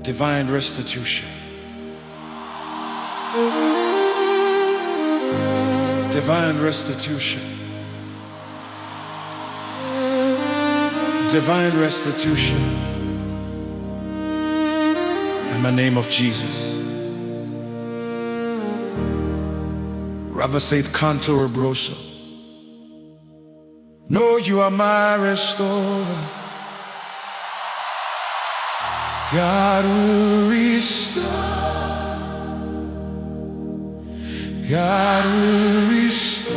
Divine restitution. Divine restitution. Divine restitution. In the name of Jesus. Ravasate Cantor Broso. No, you are my restorer. God will restore. God will restore.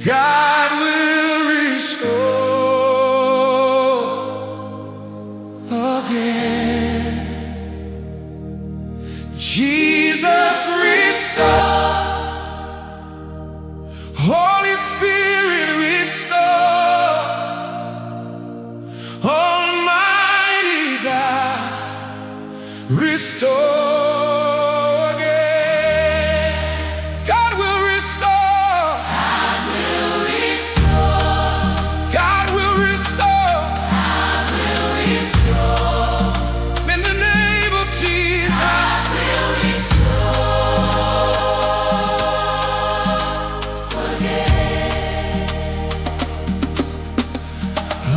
God will restore again. Jesus restore. Holy Spirit restore. Almighty God restore.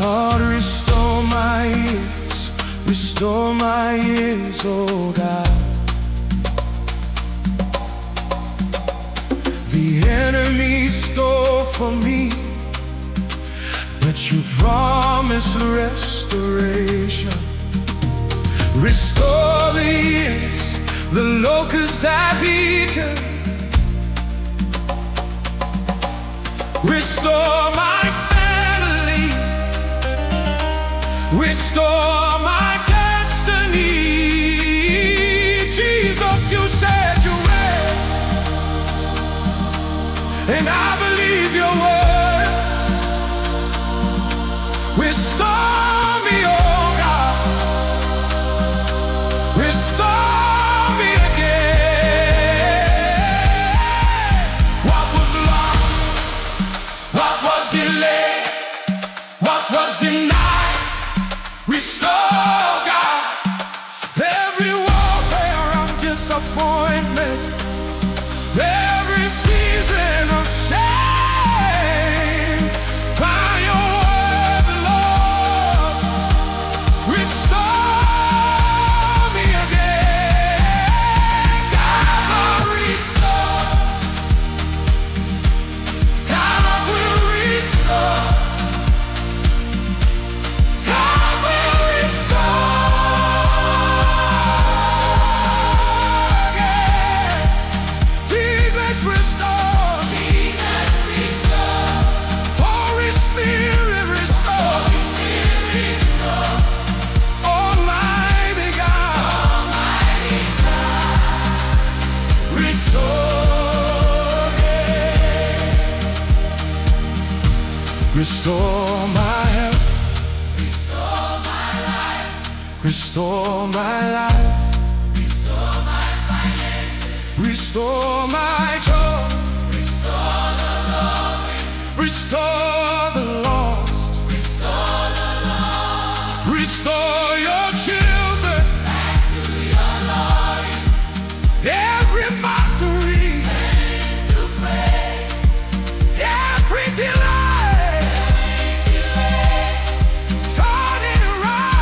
Lord, restore my years, restore my years, oh God. The enemy stole from me, but you promised restoration. Restore the years the locust have eaten. Restore my family. Restore my destiny. Jesus, you said you will, and I believe your word. Restore me, oh God. Restore me again. What was lost, what was delayed, what was denied, restore, God. Every warfare of disappointment, every season of shame, by your word, Lord, restore me again. God will restore. God will restore. God will restore again. Jesus restore. Jesus restore. Holy Spirit restore. Holy Spirit restore. Almighty God. Almighty God. Restore again. Restore my health. Restore my life. Restore my life. Restore my finances. Restore my joy. Restore the loving. Restore the lost. Restore the lost. Restore your children. Back to your glory. Every mockery. Turn to praise. Every delay. Turn it around.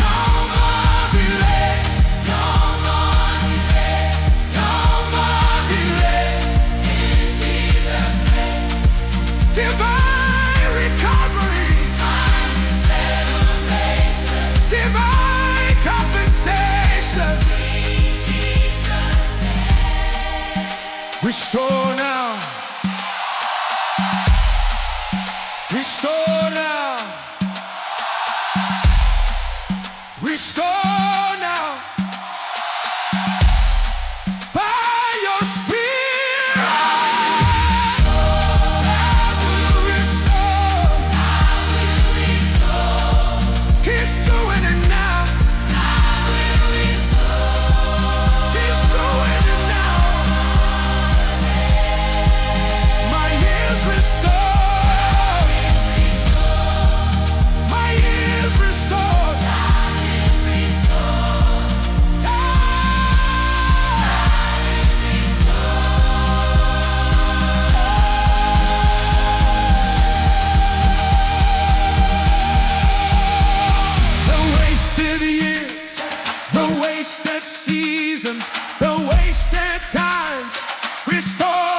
No more delay. No more delay. No more delay. In Jesus' name. Divine recovery. Divine celebration. Divine compensation. In Jesus' name. Restore now. Restore now. Restore now. By your Spirit. God will restore. God will restore. He's doing it now. God will restore. He's doing it now. My years restored. the wasted times. Restore